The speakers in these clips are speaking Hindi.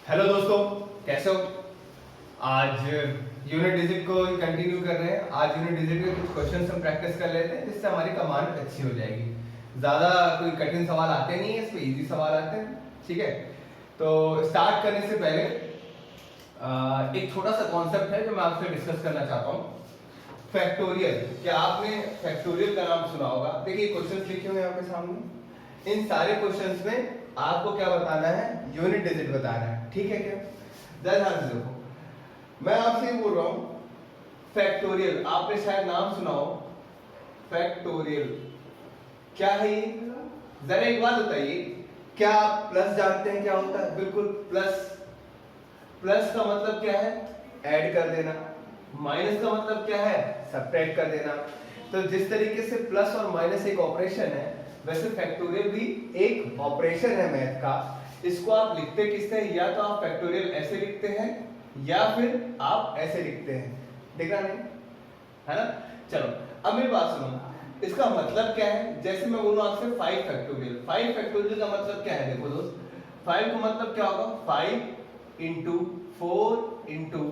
हेलो दोस्तों, कैसे हो? आज यूनिट डिजिट को कंटिन्यू कर रहे हैं। आज यूनिट डिजिट के कुछ क्वेश्चंस हम प्रैक्टिस कर लेते हैं, जिससे हमारी कमांड अच्छी हो जाएगी। ज़्यादा कोई कठिन सवाल आते नहीं है, इस पे इजी सवाल आते हैं। ठीक है, तो स्टार्ट करने से पहले एक छोटा सा कॉन्सेप्ट है जो मैं आपसे डिस्कस करना चाहता हूँ। फैक्टोरियल। क्या आपने फैक्टोरियल का नाम सुना होगा? देखिए क्वेश्चंस लिखे हुए हैं यहाँ पे सामने। इन सारे क्वेश्चंस में आपको क्या बताना है? यूनिट डिजिट बताना है। ठीक है क्या? ध्यान से देखो, मैं आपसे बोल रहा हूँ फैक्टोरियल। आपने शायद नाम सुना हो फैक्टोरियल। क्या है ये? जरा एक बात बताइए, क्या आप प्लस जानते हैं क्या होता है? बिल्कुल, प्लस। प्लस का मतलब क्या है? ऐड कर देना। माइनस का मतलब क्या है? सब्ट्रैक्ट कर देना। तो जिस तरीके से प्लस और माइनस एक ऑपरेशन है, वैसे फैक्टोरियल भी एक ऑपरेशन है मैथ का। इसको आप लिखते किससे? या तो आप फैक्टोरियल ऐसे लिखते हैं या फिर आप ऐसे लिखते हैं। देखा नहीं है ना? चलो अब मेरी बात सुनो, इसका मतलब क्या है? जैसे मैं बोलूं आपसे 5 फैक्टोरियल। 5 फैक्टोरियल का मतलब क्या है? देखो दोस्त, 5 का मतलब क्या होगा? 5 इंटू 4 इंटू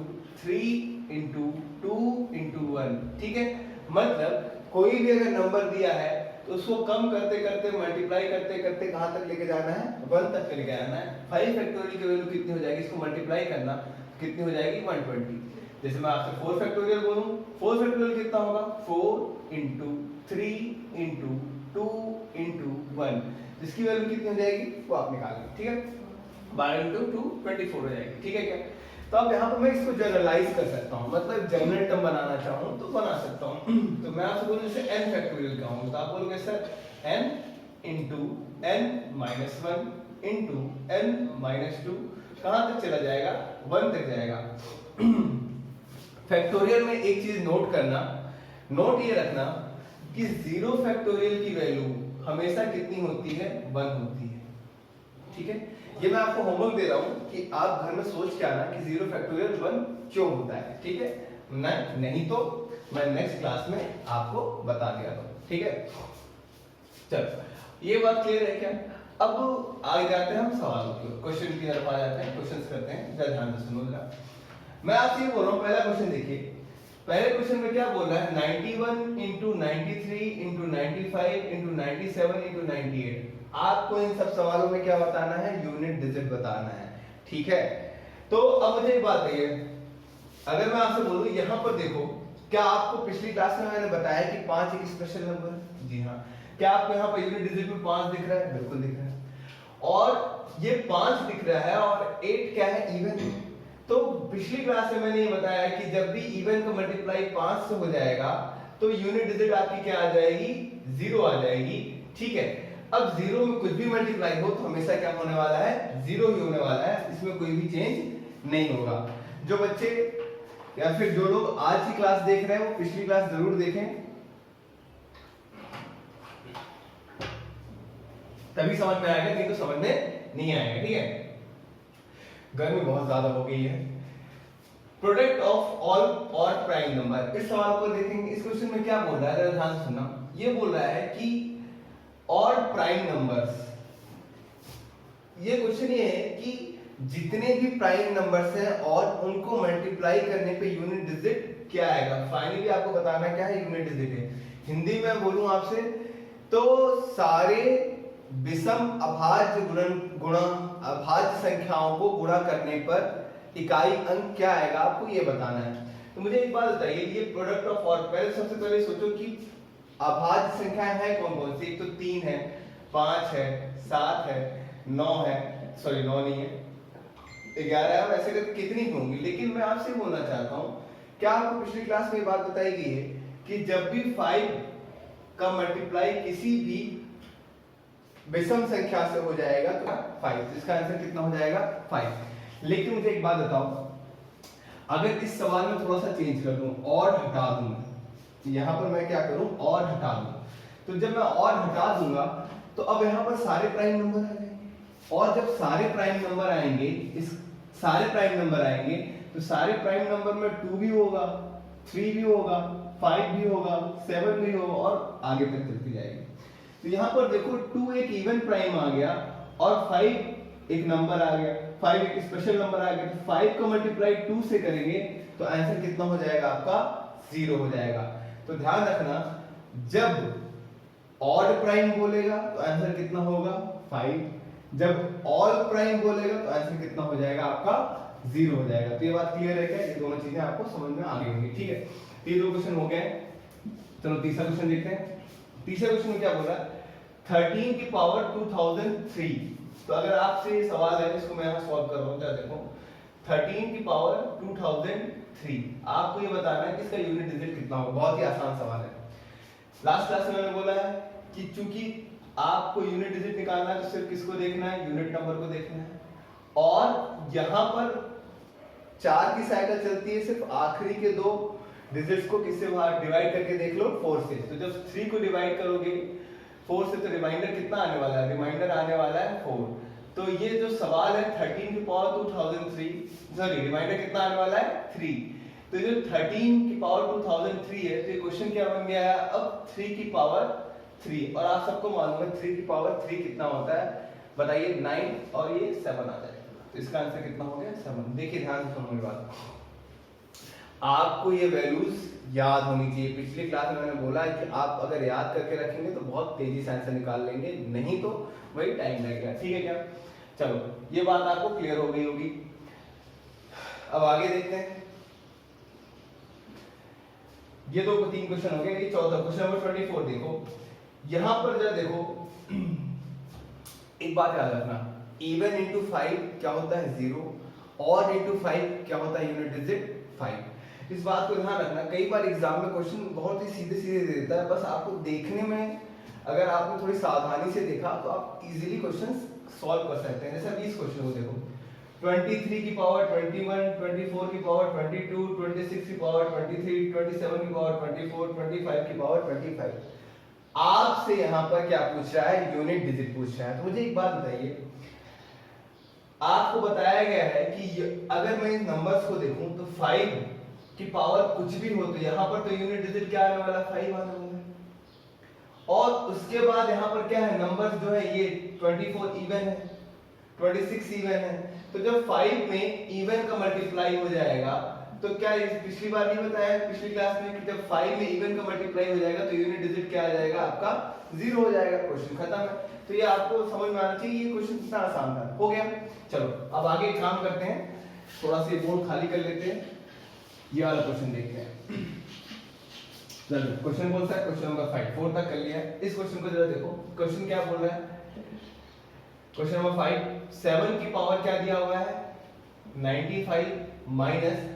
3 इंटू 2 इंटू 1। ठीक है, मतलब कोई भी अगर नंबर दिया है तो उसको कम करते करते मल्टीप्लाई करते करते कहां तक लेके जाना है? 1 तक लेके जाना है। 5 फैक्टोरियल की वैल्यू कितनी हो जाएगी? इसको मल्टीप्लाई करना, कितनी हो जाएगी? 120। जैसे मैं आपसे 4 फैक्टोरियल बोलूं, 4 फैक्टोरियल कितना होगा? 4 इंटू 3 इंटू 2 इंटू 1, जिसकी वैल्यू कितनी हो जाएगी वो आप निकाल लें। ठीक है, 12 इंटू 2 24 हो जाएगी। ठीक है क्या? तो अब यहाँ पर मैं इसको जनरलाइज कर सकता हूँ, मतलब जनरल टर्म बनाना चाहूँ तो बना सकता हूँ। तो मैं आपसे बोलूँ जैसे n फैक्टोरियल का हूँ, तो आप बोलोगे sir n into n minus 1 into n minus 2 कहाँ तक चला जाएगा? 1 तक जाएगा। फैक्टोरियल में एक चीज नोट करना, नोट ये रखना कि 0 फैक्टोरियल की वैल्यू हमेशा कितनी होती है? 1 होती है। ठीक है, ये मैं आपको होमवर्क दे रहा हूं कि आप घर में सोच के आना कि 0 फैक्टोरियल 1 क्यों होता है। ठीक है, नहीं तो मैं नेक्स्ट क्लास में आपको बता दिया था। ठीक है, चलो ये बात क्लियर है क्या? अब आगे जाते हैं हम सवालों की, क्वेश्चन की तरफ आ जाते हैं, क्वेश्चंस करते हैं। जरा ध्यान से सुनो जरा। मैं आपसे ये बोल रहा हूँ, पहला क्वेश्चन देखिए। पहले क्वेश्चन में क्या बोल रहा है? 91 इंटू 93 इंटू 95 इंटू 97 इंटू 98। आपको इन सब सवालों में क्या बताना है? यूनिट डिजिट बताना है। ठीक है, तो अब मुझे एक बात बताइए, अगर मैं आपसे बोलूं यहां पर देखो, क्या आपको पिछली क्लास में मैंने बताया कि 5 एक स्पेशल नंबर है? जी हाँ। क्या आपको यहाँ पर यूनिट डिजिट में 5 दिख रहा है? बिल्कुल दिख रहा है। और ये 5 दिख रहा है और 8 क्या है? इवन है। तो पिछली क्लास में मैंने ये बताया कि जब भी इवन का मल्टीप्लाई 5 से हो जाएगा तो यूनिट डिजिट आपकी क्या आ जाएगी? 0 आ जाएगी। ठीक है, अब 0 में कुछ भी मल्टीप्लाई हो तो हमेशा क्या होने वाला है? 0 ही होने वाला है, इसमें कोई भी चेंज नहीं होगा। जो बच्चे या फिर जो लोग आज की क्लास देख रहे हैं वो पिछली क्लास जरूर देखें, तभी समझ में आएगा, नहीं तो समझ में नहीं आएगा। ठीक है, गर्मी बहुत ज्यादा हो गई है। Product of all odd prime number, इस सवाल को देखेंगे। इस क्वेश्चन में क्या बोल रहा है? ध्यान से सुनना। ये बोल रहा है कि ऑड प्राइम नंबर्स, ये क्वेश्चन ये है कि जितने भी प्राइम नंबर्स हैं और उनको मल्टीप्लाई करने पे यूनिट डिजिट क्या आएगा? फाइनली आपको बताना क्या है? यूनिट डिजिट है। हिंदी में बोलूं आपसे तो सारे विषम अभाज्य अभाज्य संख्याओं को गुणा करने पर इकाई अंक क्या आएगा? आपको ये बताना है। तो मुझे एक बात बताइए, ये प्रोडक्ट ऑफ ऑड, पहले सबसे पहले सोचो कि अभाज्य संख्याएं हैं कौन कौन सी? एक तो 3 है, 5 है, 7 है, 9 है, सॉरी 9 नहीं है, 11 है, ऐसे करके कितनी भी होंगी। लेकिन मैं आपसे बोलना चाहता हूं, क्या आपको पिछली क्लास में ये बात बताई गई है कि जब भी 5 का मल्टीप्लाई किसी भी विषम संख्या से हो जाएगा तो 5, इसका आंसर कितना हो जाएगा? 5। लेकिन मुझे एक बात बताओ, अगर इस सवाल में थोड़ा सा चेंज कर दूं और हटा दूं, यहां पर मैं क्या करूं? और हटा दूं, तो जब मैं और हटा दूंगा तो अब यहां पर सारे प्राइम नंबर आ जाएंगे, और जब सारे प्राइम नंबर आएंगे, इस सारे प्राइम नंबर आएंगे तो सारे प्राइम नंबर में 2 भी होगा, 3 भी होगा, 5 भी होगा, 7 भी होगा और आगे तक चलती जाएगी। तो यहां पर देखो 2 एक इवन प्राइम आ गया और 5 एक नंबर आ गया, 5 एक स्पेशल नंबर आ गया, तो 5 को मल्टीप्लाई 2 से करेंगे तो आंसर कितना हो जाएगा आपका 0 हो जाएगा। तो ध्यान रखना जब ऑड प्राइम बोलेगा तो आंसर कितना होगा 5, जब ऑल प्राइम बोलेगा तो आंसर कितना हो जाएगा आपका 0 हो जाएगा। तो ये बात क्लियर है क्या? ये दोनों चीजें आपको समझ में आ गई होंगी, ठीक है। ये दो क्वेश्चन हो गए। चलो तीसरा क्वेश्चन देखते हैं। तीसरे क्वेश्चन में क्या बोला, 13 की पावर 2003। तो अगर आपसे ये सवाल है इसको मैं यहाँ सॉल्व कर रहा हूँ, क्या देखो 13 की पावर 2003, आपको ये बताना है कि इसका यूनिट डिजिट कितना होगा। बहुत ही आसान सवाल है। लास्ट क्लास में मैंने बोला है कि चूंकि आपको यूनिट डिजिट निकालना है तो सिर्फ किसको देखना है, यूनिट नंबर को देखना है। और यहाँ पर 4 की साइकिल चलती है, सिर्फ आखिरी के 2 डिजिट्स को किससे डिवाइड करके देख लो 4 से। तो जब 3 को डिवाइड करोगे 4 से तो रिमाइंडर कितना आने वाला है, रिमाइंडर आने वाला है 4। तो ये जो सवाल है 13 की पावर 2003, सॉरी रिमाइंडर कितना आने वाला है 3। तो जो 13 की पावर 2003 है तो ये क्वेश्चन क्या बन गया है अब 3 की पावर 3। और आप सबको मालूम है 3 की पावर 3 कितना होता है, बताइए 9 और ये 7 आ जाएगा। तो इसका आंसर कितना हो गया 7। देखिए ध्यान से सुनो मेरी बात, आपको ये वैल्यूज याद होनी चाहिए। पिछली क्लास में मैंने बोला है कि आप अगर याद करके रखेंगे तो बहुत तेजी से आंसर निकाल लेंगे, नहीं तो वही टाइम लगेगा, ठीक है क्या। चलो ये बात आपको क्लियर हो गई होगी। अब आगे देखते हैं। ये 3 क्वेश्चन हो गए। ये चौथा क्वेश्चन नंबर 24 देखो। यहां पर जरा देखो एक बात याद रखना, इवन इंटू 5 क्या होता है 0, ऑड इंटू 5 क्या होता है यूनिट डिजिट 5। इस बात को ध्यान रखना, कई बार एग्जाम में क्वेश्चन बहुत ही सीधे सीधे दे देता है, बस आपको देखने में अगर आपने थोड़ी सावधानी से देखा तो आप इजीली क्वेश्चन सॉल्व कर सकते हैं। जैसे 20 क्वेश्चन को देखो, 23 की पावर 21, 24 की पावर 22, 26 की पावर 23, 27 की पावर 24, 25 की पावर 25। आपसे यहाँ पर क्या पूछ रहा है, यूनिट डिजिट पूछ रहा है। तो मुझे एक बात बताइए, आपको बताया गया है कि अगर मैं इन नंबर्स को देखूं तो 5 की पावर कुछ भी हो तो यहाँ पर तो यूनिट डिजिट क्या आने वाला 5 आने वाला है। और उसके बाद यहाँ पर क्या है, नंबर्स जो है ये 24 इवन है, 26 इवन है। तो जब 5 में इवन का मल्टीप्लाई हो जाएगा तो क्या पिछली बार नहीं बताया पिछली क्लास में कि जब 5 में इवन का मल्टीप्लाई हो जाएगा तो यूनिट डिजिट क्या आ जाएगा आपका 0 हो जाएगा। क्वेश्चन खत्म है। तो ये आपको समझ में आना चाहिए, ये क्वेश्चन कितना आसान था, हो गया। चलो अब आगे काम करते हैं, थोड़ा सा बोर्ड खाली कर लेते हैं, ये वाला क्वेश्चन देखते हैं। चलो क्वेश्चन कौन सा है, क्वेश्चन नंबर 5, 4 तक कर लिया है। इस क्वेश्चन को जरा देखो, क्वेश्चन क्या बोल रहा है, क्वेश्चन नंबर 5, 7 की पावर क्या दिया हुआ है 95 माइनस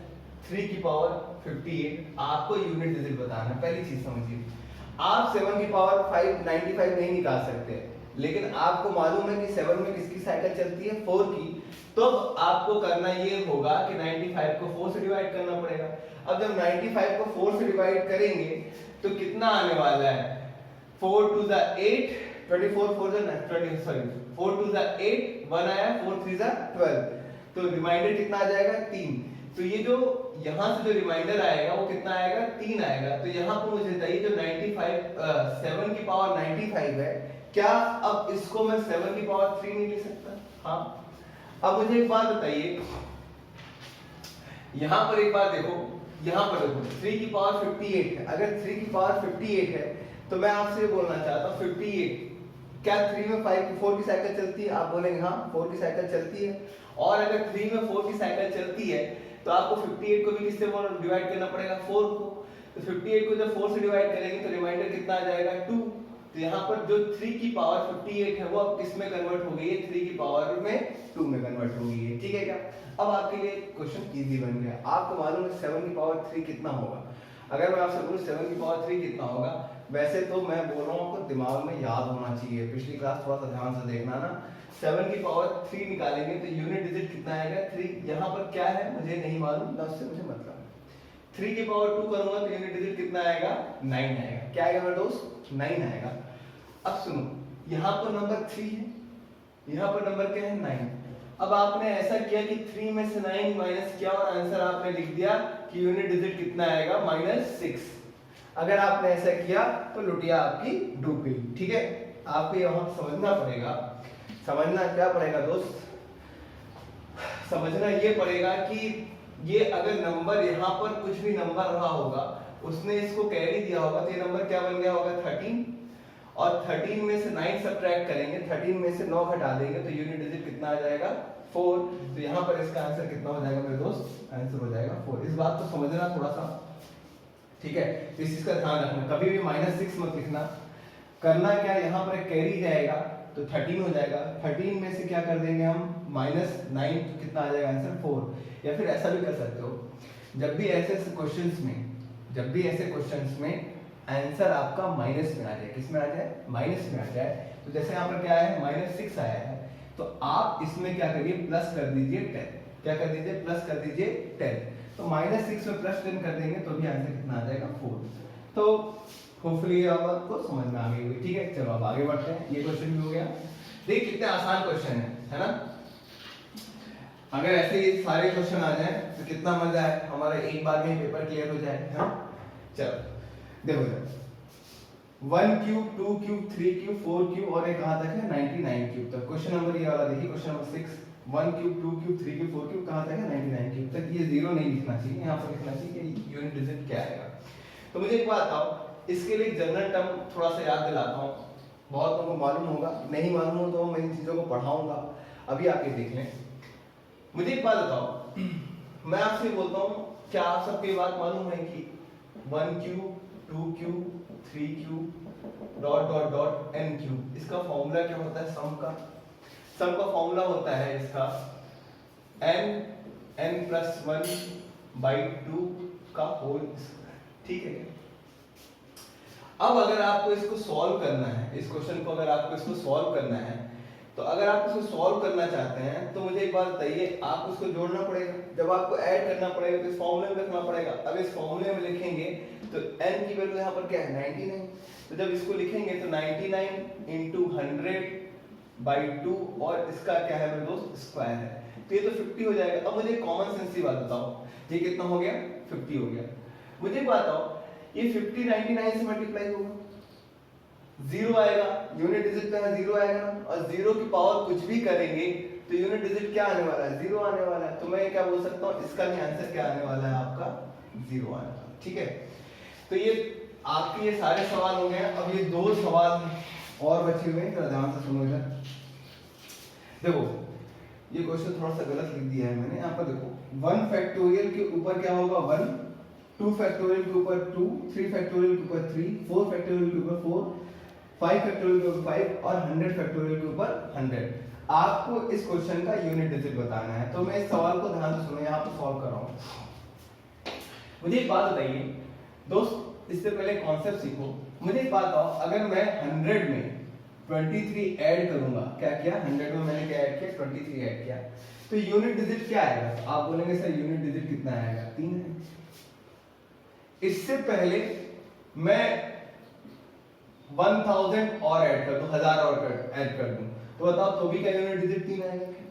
3 की पावर 58। आपको यूनिट डिजिट बताना है। पहली चीज समझिए, आप 7 की पावर 95 नहीं निकाल सकते, लेकिन आपको मालूम है कि 7 में किसकी साइकिल चलती है 4 की। तो आपको करना ये होगा कि 95 को 4 से डिवाइड करना पड़ेगा। अब जब 95 को 4 से डिवाइड करेंगे तो कितना आने वाला है, 4 to the 8, 24 4 the 20 sorry 4 to the 8, 1 आया, 4 3 द 12, तो रिमाइंडर कितना आ जाएगा 3। तो ये जो यहाँ से जो रिमाइंडर आएगा वो कितना आएगा 3 आएगा। तो यहाँ पर मुझे बताइए जो 7 की पावर 95 है, क्या अब इसको मैं 7 की पावर 3 नहीं ले सकता? हाँ। अब मुझे एक बात बताइए, यहाँ पर एक बात देखो, यहाँ पर देखो 3 की पावर 58 है। अगर 3 की पावर 58 है तो मैं आपसे बोलना चाहता हूँ 58 क्या 3 में 4 की साइकिल चलती है? आप बोलेंगे हाँ 4 की साइकिल चलती है। और अगर 3 में 4 की साइकिल चलती है तो आपको 58 को भी किससे डिवाइड करना पड़ेगा 4 को। तो 58 को जब 4 से डिवाइड करेंगे तो रिमाइंडर कितना आ जाएगा 2। तो यहाँ पर जो 3 की पावर 58 है वो अब किसमें कन्वर्ट हो गई है 3 की पावर में 2 में कन्वर्ट हो गई है, ठीक है क्या। अब आपके लिए क्वेश्चन इजी बन गया। आपको मालूम है 7 की पावर 3 कितना होगा। अगर मैं आपसे बोलूं 7 की पावर 3 कितना होगा, वैसे तो मैं बोल रहा हूँ आपको दिमाग में याद होना चाहिए, पिछली क्लास थोड़ा सा ध्यान से देखना ना। 7 की पावर 3 निकालेंगे तो यूनिट डिजिट कितना आएगा 3। यहाँ पर क्या है मुझे नहीं मालूम, ना उससे मुझे मतलब। 3 की पावर 2 करूंगा तो यूनिट डिजिट कितना आएगा 9 आएगा। क्या आएगा मेरे दोस्त 9 आएगा। अब सुनो, यहाँ पर नंबर 3 है, यहाँ पर नंबर क्या है 9। अब आपने ऐसा किया कि 3 में से 9 माइनस किया और आंसर आपने लिख दिया कि यूनिट डिजिट कितना आएगा -6। अगर आपने ऐसा किया तो लुटिया आपकी डूब गई, ठीक है। आपको यहाँ समझना पड़ेगा, समझना क्या पड़ेगा दोस्त, समझना ये पड़ेगा कि ये अगर नंबर यहाँ पर कुछ भी नंबर रहा होगा, उसने इसको कैरी दिया होगा, तो ये नंबर क्या बन गया होगा 13, और 13 में से 9 सब्ट्रैक्ट करेंगे, 13 में से 9 हटा देंगे तो यूनिट डिजिट कितना आ जाएगा 4। तो यहाँ पर इसका आंसर कितना हो जाएगा मेरे दोस्त, आंसर हो जाएगा 4। इस बात को समझना थोड़ा सा, ठीक है। तो इस चीज का ध्यान रखना, कभी भी -6 मत लिखना। करना क्या, यहाँ पर एक कैरी जाएगा तो 13 हो जाएगा, 13 में से क्या कर देंगे हम -9, तो कितना आ जाएगा आंसर 4। या फिर ऐसा भी कर सकते हो, जब भी ऐसे क्वेश्चंस में आंसर आपका माइनस में आ जाए, किस में आ जाए, माइनस में आ जाए, तो जैसे यहाँ पर क्या है -6 आया है, तो आप इसमें क्या करिए, प्लस कर दीजिए 10। क्या कर दीजिए, प्लस कर दीजिए 10। तो -6 में +10 कर देंगे तो भी आंसर कितना आ जाएगा 4। तो होपफुली आप आपको समझ में आ गई होगी, ठीक है। चलो अब आगे बढ़ते हैं, ये क्वेश्चन भी हो गया। देखिए कितने आसान क्वेश्चन है ना। अगर ऐसे ही सारे क्वेश्चन आ जाए तो कितना मजा है, हमारा एक बार में पेपर क्लियर हो जाए, है ना। चलो देखो 1 क्यूब 2 क्यूब 3 क्यूब 4 क्यूब और एक कहां तक है 99 क्यूब तक। क्वेश्चन नंबर ये वाला देखिए, question number 6, 1 cube 2 cube 3 cube 4 cube कहां तक है 99 क्यूब तक। ये जीरो नहीं लिखना चाहिए, यहाँ पर लिखना चाहिए कि यूनिट डिजिट क्या आएगा। तो मुझे एक बात बताओ, इसके लिए जनरल टर्म थोड़ा सा याद दिलाता हूँ, बहुत लोगों को मालूम होगा, नहीं मालूम हो तो मैं इन चीजों को पढ़ाऊंगा, अभी आप ये देख लें। मुझे एक बात बताओ, मैं आपसे बोलता हूँ, क्या आप सबको ये बात मालूम है कि 1 cube 2 cube 3 cube dot dot dot n cube, इसका फॉर्मूला क्या होता है, सम का फॉर्मूला होता है इसका n+1/2 का होल, ठीक है। अब अगर आपको इसको सॉल्व करना है, इस क्वेश्चन को अगर आपको इसको सॉल्व करना है, तो अगर आप इसको सॉल्व करना चाहते हैं तो मुझे एक बात बताइए, आपको इसको जोड़ना पड़ेगा, जब आपको ऐड करना पड़ेगा तो इस फॉर्मूले में रखना पड़ेगा। अब इस फॉर्मूले में लिखेंगे तो n की वैल्यू यहाँ पर क्या है 99, तो जब इसको लिखेंगे तो 99 इंटू 100/2 और इसका क्या है मेरे दोस्त, स्क्वायर है, तो ये तो 50 हो जाएगा। अब मुझे कॉमन सेंस की बात बताओ, ये कितना हो गया 50 हो गया। मुझे बात बताओ, ये 50 99 से मल्टीप्लाई होगा, जीरो आएगा, यूनिट डिजिट का 0 आएगा ना, और 0 की पावर कुछ भी करेंगे तो यूनिट डिजिट क्या आने वाला है, 0 आने वाला है। तो मैं क्या बोल सकता हूँ, इसका भी आंसर क्या आने वाला है आपका 0 आने वाला, ठीक है। तो ये आपके ये सारे सवाल हो गए। अब ये 2 सवाल और बचे हुए हैं, जरा ध्यान से सुनो इधर। देखो ये क्वेश्चन थोड़ा सा गलत लिख दिया है मैंने, यहाँ पर देखो 1 फैक्टोरियल के ऊपर क्या होगा 1, 2 फैक्टोरियल के ऊपर 2, 3 फैक्टोरियल के ऊपर 3, 4 फैक्टोरियल के ऊपर 4, 5 फैक्टोरियल के ऊपर 5 और 100 फैक्टोरियल के ऊपर 100। आपको इस क्वेश्चन का यूनिट डिजिट बताना है, तो मैं इस सवाल को ध्यान से सुनो, यहाँ पे सॉल्व कर रहा हूँ। मुझे एक बात बताइए दोस्त, इससे पहले कॉन्सेप्ट सीखो। मुझे एक बात बताओ, अगर मैं 100 में 23 ऐड करूंगा, क्या किया 100 में मैंने क्या ऐड किया 23 ऐड किया, तो यूनिट डिजिट क्या आएगा, आप बोलेंगे सर यूनिट डिजिट कितना आएगा 3 है। इससे पहले मैं 1000 और ऐड कर दूं, 1000 और ऐड कर दूं, तो बताओ तो भी क्या यूनिट डिजिट 3 आएगा क्या।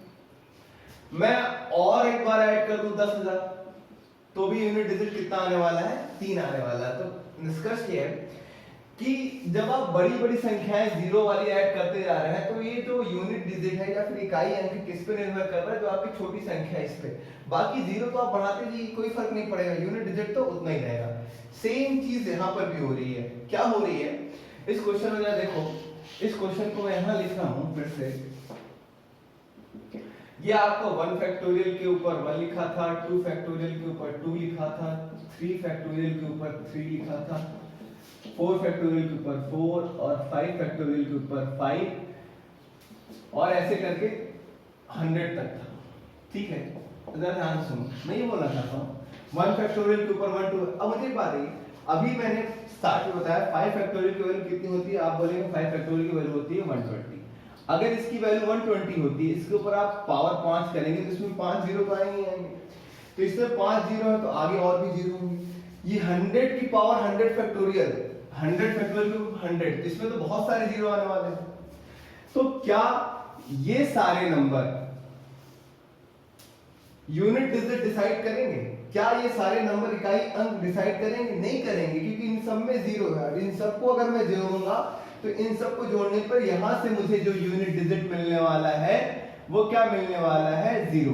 मैं और एक बार ऐड कर दूं 10,000, तो भी यूनिट डिजिट कितना आने वाला है 3 आने वाला है। तो निष्कर्ष ये है कि जब आप बड़ी बड़ी संख्याएं जीरो वाली ऐड करते जा रहे हैं, तो ये जो यूनिट डिजिट है या फिर इकाई अंक किस पे निर्भर कर रहा है, जो आपकी छोटी संख्या है इस पे। बाकी जीरो तो आप बढ़ाते जी कोई फर्क नहीं पड़ेगा, यूनिट डिजिट तो उतना ही रहेगा। सेम चीज यहाँ पर भी हो रही है। क्या हो रही है इस क्वेश्चन में, देखो इस क्वेश्चन को मैं यहाँ लिख रहा हूँ फिर से। ये आपको 1 फैक्टोरियल के ऊपर 1 लिखा था, 2 फैक्टोरियल के ऊपर 2 लिखा था, 3 फैक्टोरियल के ऊपर 3 लिखा था, 4 फैक्टोरियल के ऊपर 4 और 5 फैक्टोरियल के ऊपर 5 और ऐसे करके 100 तक था, ठीक है। जरा ध्यान सुनो, मैं ये बोलना चाहता हूँ 1 फैक्टोरियल के ऊपर 1 2। अब मुझे बात है, अभी मैंने स्टार्ट में बताया 5 फैक्टोरियल की वैल्यू कितनी होती है, आप बोलेंगे 5 फैक्टोरियल की वैल्यू होती है 120। अगर इसकी वैल्यू 120 होती है, इसके ऊपर आप पावर 5 करेंगे तो इसमें 5 जीरो तो आएंगे आएंगे, तो इसमें 5 जीरो है तो आगे और भी जीरो होंगे। ये 100 की पावर 100 फैक्टोरियल, 100 फैक्टोरियल के 100, इसमें तो बहुत सारे जीरो आने वाले हैं। तो क्या ये सारे नंबर यूनिट डिजिट डिसाइड करेंगे? क्या ये सारे नंबर इकाई अंक डिसाइड करेंगे? नहीं करेंगे, क्योंकि इन सब में जीरो है। इन सबको अगर मैं जोड़ूंगा तो इन सबको जोड़ने पर यहां से मुझे जो यूनिट डिजिट मिलने वाला है वो क्या मिलने वाला है 0।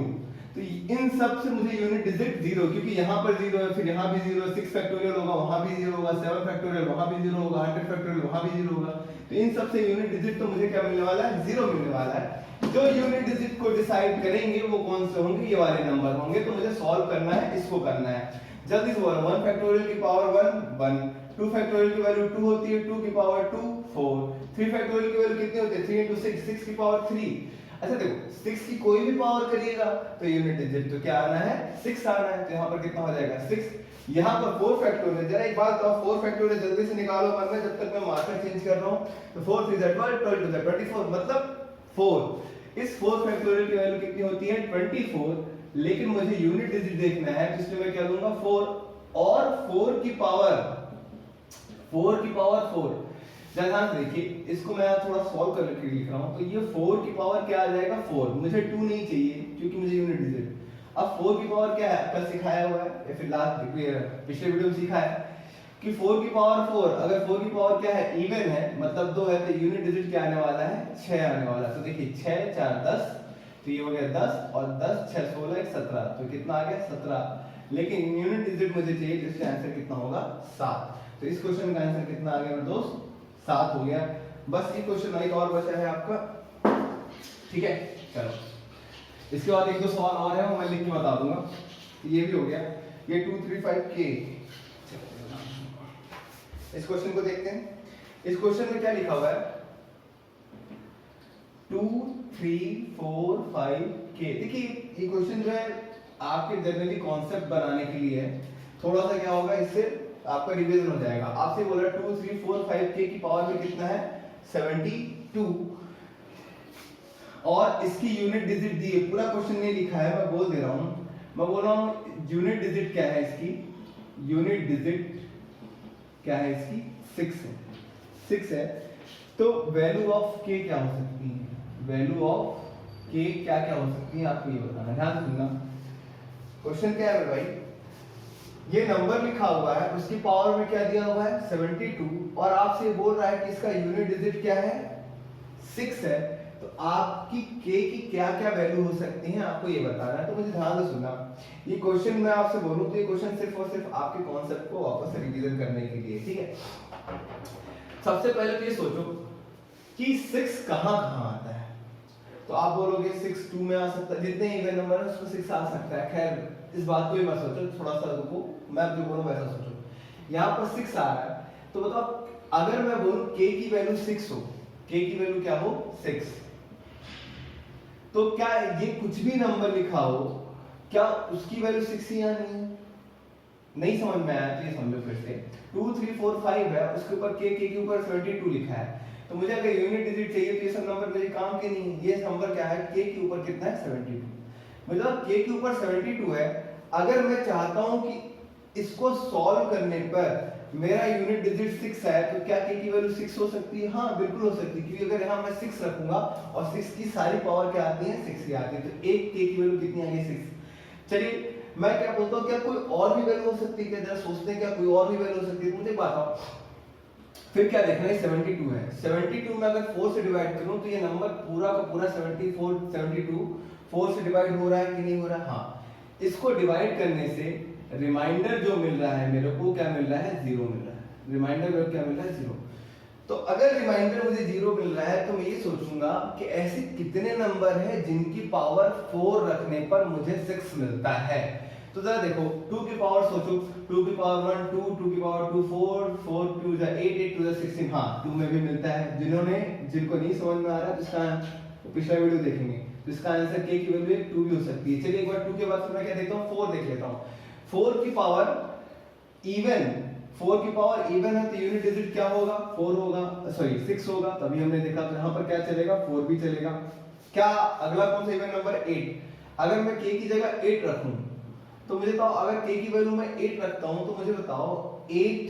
तो इन सब से मुझे यूनिट डिजिट 0, क्योंकि यहाँ पर 0 है, फिर यहाँ भी 0 है, 6 फैक्टोरियल होगा, वहाँ भी 0 होगा, 7 फैक्टोरियल वहाँ भी 0 होगा, 100 फैक्टोरियल वहाँ भी 0 होगा। तो इन सब से यूनिट डिजिट तो मुझे क्या मिलने वाला है, 0 मिलने वाला है। जो यूनिट डिजिट को डिसाइड करेंगे वो कौन से होंगे, ये वाले नंबर होंगे। तो मुझे सॉल्व करना है, इसको करना है जल्दी से। 1 फैक्टोरियल की पावर 1, 2 फैक्टोरियल की वैल्यू 2 होती है, 2 की पावर 2 4, 3 फैक्टोरियल की वैल्यू कितनी होती है, 3 into 6, 6 की पावर 3। अच्छा देखो, 6 की कोई भी पावर करिएगा तो यूनिट डिजिट तो क्या आना है, 6 आना है। तो यहाँ पर कितना हो जाएगा, 6। यहाँ पर 4 फैक्टोरियल, जरा एक बात बताओ, 4 फैक्टोरियल जल्दी से निकालो मन में, जब तक मैं मार्कर चेंज कर रहा हूँ। तो 4 3 12, 12 2 24, मतलब 4। इस 4 फैक्टोरियल की वैल्यू कितनी होती है, 24। लेकिन मुझे यूनिट डिजिट देखना है, तो इसलिए मैं क्या लूंगा, 4 और 4 की पावर 4। ध्यान से देखिए, इसको मैं थोड़ा सॉल्व करके लिख रहा हूं। तो ये 4 की पावर क्या आ जाएगा, 4। मुझे 2 नहीं चाहिए क्योंकि मुझे यूनिट डिजिट। अब 4 की पावर क्या है, कल सिखाया हुआ है या फिर पिछले वीडियो में सिखाया है कि 4 की पावर 4, अगर 4 की पावर क्या है, इवन है, मतलब 2 है, तो यूनिट डिजिट क्या आने वाला है, 6 आने वाला है। तो देखिए 6 4 10, तो ये हो गया 10, और 10 6 16 1 17, तो कितना आ गया, 17। लेकिन यूनिट डिजिट मुझे चाहिए, तो इसका आंसर कितना होगा, 7। तो इस क्वेश्चन का आंसर कितना आ गया मेरे दोस्त, 7 हो गया। बस ये क्वेश्चन एक और बचा है आपका, ठीक है। चलो इसके बाद एक दो सवाल और है, वो मैं लिख के बता दूंगा। ये भी हो गया, ये 235K। इस क्वेश्चन को देखते हैं। इस क्वेश्चन में क्या लिखा हुआ है, 2 3 4 5K। देखिए ये क्वेश्चन जो है आपके जनरली कॉन्सेप्ट बनाने के लिए है, थोड़ा सा क्या होगा, इससे आपका रिवीजन हो जाएगा। आपसे बोला 2 3 4 5K की पावर में कितना है, 72, और इसकी यूनिट डिजिट दी है। पूरा क्वेश्चन नहीं लिखा है, मैं बोल दे रहा हूं। मैं बोल रहा हूं यूनिट डिजिट क्या है इसकी, यूनिट डिजिट क्या है इसकी, 6 है। तो वैल्यू ऑफ K क्या हो सकती है, वैल्यू ऑफ K क्या क्या हो सकती है, आपको ये बताना। ध्यान से सुनना, क्वेश्चन क्या है भाई, ये नंबर लिखा हुआ है, उसकी पावर में क्या दिया हुआ है, 72, और आपसे बोल रहा है कि इसका यूनिट डिजिट क्या है, 6 है। तो आपकी K की क्या क्या वैल्यू हो सकती है, आपको ये बताना है। तो मुझे ध्यान से सुनना, ये क्वेश्चन मैं आपसे बोलूं तो ये क्वेश्चन सिर्फ और सिर्फ आपके कॉन्सेप्ट को वापस रिवीजन करने के लिए, ठीक है। सबसे पहले तो ये सोचो कि 6 कहां कहां आता है। तो आप बोलोगे 6 2 में आ सकता है, जितने इवन नंबर है उसमें 6 आ सकता है। खैर इस बात को ही मत सोचो, थोड़ा सा रुको, मैं जो बोलूं वैसा सोचो। यहाँ पर 6 आ रहा है, तो बताओ अगर मैं बोलूं K की वैल्यू 6 हो, K की वैल्यू क्या हो, 6, तो क्या ये कुछ भी नंबर लिखा हो, क्या उसकी वैल्यू 6 ही आनी है? नहीं समझ में आया तो ये समझो फिर से। 2 3 4 5 है, उसके ऊपर K के ऊपर 72 लिखा है। तो मुझे अगर यूनिट डिजिट चाहिए तो ये सब नंबर मेरे काम के नहीं है। ये नंबर क्या है, K के ऊपर कितना है, 72, मतलब K के ऊपर 72 है। अगर मैं चाहता हूं कि इसको सॉल्व करने पर मेरा यूनिट डिजिट 6 है, तो क्या K की वैल्यू 6 हो सकती है? हाँ बिल्कुल हो सकती है, क्योंकि अगर यहाँ मैं 6 रखूंगा और 6 की सारी पावर क्या आती है, 6 ही आती है, तो एक K की वैल्यू कितनी आ गई, 6। चलिए मैं क्या बोलता हूँ, क्या कोई और भी वैल्यू हो सकती है क्या, जरा सोचते हैं, क्या कोई और भी वैल्यू हो सकती है, मुझे बताओ। फिर क्या देखना है, 72 है, 72 में अगर 4 से डिवाइड करूं तो ये नंबर पूरा का पूरा 74 72 4 से डिवाइड हो रहा है कि नहीं हो रहा है? हाँ, इसको डिवाइड करने से रिमाइंडर जो मिल रहा है मेरे को, क्या मिल रहा है, 0 मिल रहा है। रिमाइंडर मेरे को क्या मिल रहा है, 0। तो अगर रिमाइंडर मुझे 0 मिल रहा है तो मैं ये सोचूंगा कि ऐसे कितने नंबर हैं जिनकी पावर 4 रखने पर मुझे 6 मिलता है। तो जरा देखो, 2 की पावर सोचो, 2 की पावर 1 2, 2 की पावर 2 4, 4 2 8, 8 2 16। हाँ 2 में भी मिलता है। जिनको नहीं समझ में आ रहा जिसका पिछला वीडियो देखेंगे, तो इसका आंसर K की वैल्यू 2 भी हो सकती है। चलिए एक बार 2 के बाद मैं क्या देखता हूँ, 4 देख लेता हूँ। 4 की पावर इवन, 4 की पावर इवन है तो यूनिट डिजिट क्या होगा, 4 होगा, सॉरी 6 होगा। तभी हमने देखा, तो यहाँ पर क्या चलेगा, 4 भी चलेगा। क्या अगला कौन सा इवन नंबर, 8। अगर मैं K की जगह 8 रखूं तो मुझे बताओ, अगर K की वैल्यू मैं 8 रखता हूं तो मुझे बताओ 8,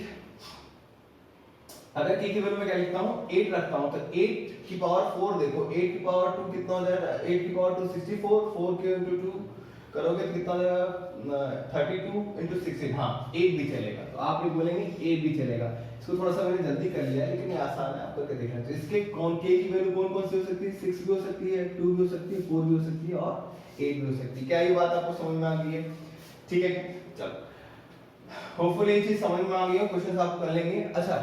अगर K की वैल्यू मैं क्या लिखता हूं, 8 रखता हूं, तो 8 की पावर 4 देखो, 8 की पावर 2 कितना हो जाएगा, 8 की पावर 2 64, 4 के into 2 करोगे तो कितना हो जाएगा, 32 into 16। हाँ 8 भी चलेगा, तो आप ये बोलेंगे 8 भी चलेगा। इसको थोड़ा सा मैंने जल्दी कर लिया है, लेकिन ये आसान है, आपको क्या देखना है। तो इसके के की वैल्यू कौन कौन सी हो सकती है, 6 भी हो सकती है, 2 भी हो सकती है, 4 भी हो सकती है और 8 भी हो सकती है। क्या ये बात आपको समझ में आ गई है? ठीक है, चलो होपफुली ये चीज समझ में आ गई है, क्वेश्चन आप कर लेंगे। अच्छा,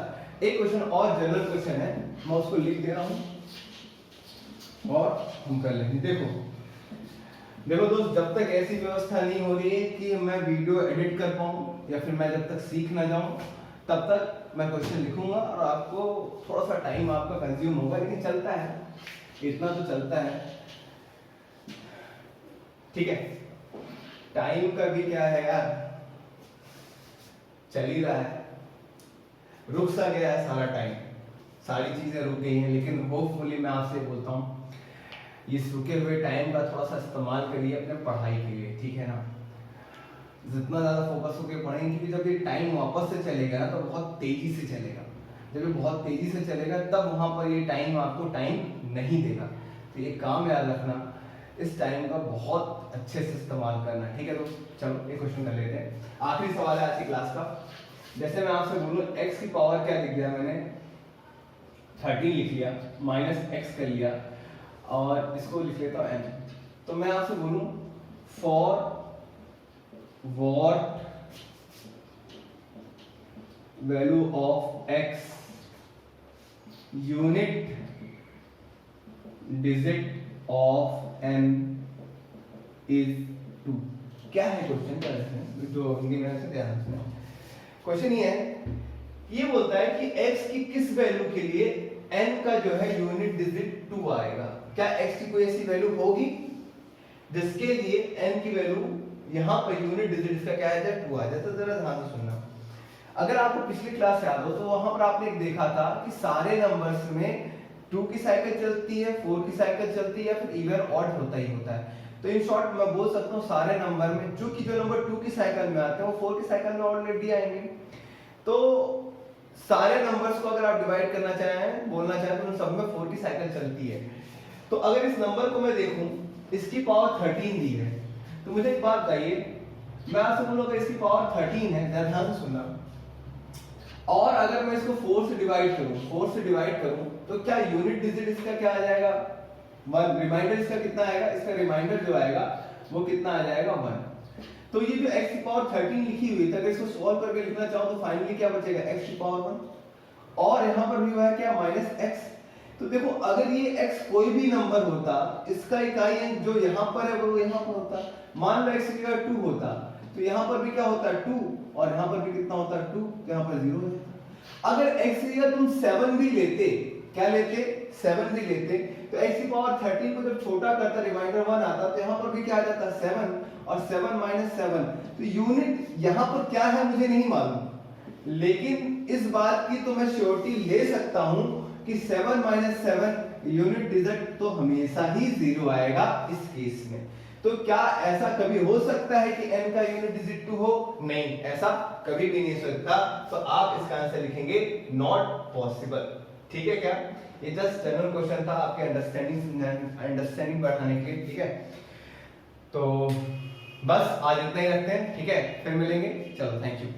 एक क्वेश्चन और जनरल क्वेश्चन है, मैं उसको लिख दे रहा हूं और हम कर लेंगे। देखो दोस्त, जब तक ऐसी व्यवस्था नहीं हो रही है कि मैं वीडियो एडिट कर पाऊं या फिर मैं जब तक सीख ना जाऊं, तब तक मैं क्वेश्चन लिखूंगा और आपको थोड़ा सा टाइम आपका कंज्यूम होगा, लेकिन चलता है, इतना तो चलता है। ठीक है, टाइम का भी क्या है यार, चल ही रहा है, रुक सा गया है सारा टाइम, सारी चीजें रुक गई हैं, लेकिन होपफुली मैं आपसे बोलता हूँ इस रुके हुए टाइम का थोड़ा सा इस्तेमाल करिए अपने पढ़ाई के लिए, ठीक है ना। जितना ज्यादा फोकस होकर पढ़ेंगे, क्योंकि जब ये टाइम वापस से चलेगा ना तो बहुत तेजी से चलेगा, जब ये बहुत तेजी से चलेगा तब वहां पर ये टाइम आपको टाइम नहीं देगा। तो ये काम याद रखना, इस टाइम का बहुत अच्छे से इस्तेमाल करना, ठीक है। तो चलो एक क्वेश्चन कर लेते हैं, आखिरी सवाल है आज की क्लास का। जैसे मैं आपसे बोलूं x की पावर क्या लिख दिया मैंने, 13 लिख लिया, माइनस x कर लिया और इसको लिख लेता हूं n। तो मैं आपसे बोलूं for what value of x unit digit of n is 2। क्या है क्वेश्चन, क्या है जो हिंदी में से ध्यान से क्वेश्चन ये है, ये बोलता है कि x की किस वैल्यू के लिए n का जो है यूनिट डिजिट 2 आएगा। क्या x की कोई ऐसी वैल्यू होगी जिसके लिए n की वैल्यू यहाँ पर यूनिट डिजिट इसका क्या है 2 आ जाए। तो जरा ध्यान से सुनना, अगर आपको पिछली क्लास याद हो तो वहां पर आपने एक देखा था कि सारे नंबर्स में 2 की साइकिल चलती है, 4 की साइकिल चलती है या फिर इवन ऑड होता ही होता है। तो इन शॉर्ट मैं बोल सकता हूँ सारे नंबर में जो नंबर 2 की साइकिल में आते हैं वो 4 की साइकिल में ऑलरेडी आएंगे। तो सारे नंबर्स को अगर आप डिवाइड करना चाहें, बोलना चाहें, तो उन सब में 4 की साइकिल चलती है। तो अगर इस नंबर को मैं देखूं, इसकी पावर 13 दी है, तो मुझे एक बात बताइए, मैं आपसे बोलूंगा इसकी पावर 13 है, ध्यान से सुनना, और अगर मैं इसको 4 से डिवाइड करूं तो क्या यूनिट डिजिट इसका क्या आ जाएगा 1। रिमाइंडर इसका कितना आएगा, इसका रिमाइंडर जो आएगा वो कितना आ जाएगा 1। तो ये जो x की पावर 13 लिखी हुई थी, अगर इसको सॉल्व करके लिखना चाहो तो फाइनली क्या बचेगा x की पावर 1, और यहां पर भी हुआ है क्या माइनस x। तो देखो अगर ये x कोई भी नंबर होता, इसका इकाई अंक जो यहाँ पर है वो यहाँ पर होता, मान लो x की जगह 2 होता, तो यहाँ पर भी क्या होता 2 और यहाँ पर भी कितना होता 2, तो यहाँ पर 0 हो जाता। अगर x की जगह तुम 7 भी लेते, क्या लेते 7 भी लेते, तो x की पावर 13 को जब छोटा करता रिमाइंडर 1 आता, तो यहाँ पर भी क्या आ जाता 7 और 7 माइनस 7। तो यूनिट यहाँ पर क्या है मुझे नहीं मालूम, लेकिन इस बात की तो मैं श्योरिटी ले सकता हूं कि 7 माइनस 7 यूनिट डिजिट तो हमेशा ही 0 आएगा इस केस में। तो क्या ऐसा कभी हो सकता है कि n का यूनिट डिजिट 2 हो? नहीं, ऐसा कभी भी नहीं हो सकता। तो आप इसका आंसर लिखेंगे नॉट पॉसिबल। ठीक है क्या? ये जस्ट जनरल क्वेश्चन था आपके अंडरस्टैंडिंग बढ़ाने के लिए। ठीक है, तो बस आज इतना ही रखते हैं। ठीक है, फिर मिलेंगे। चलो, थैंक यू।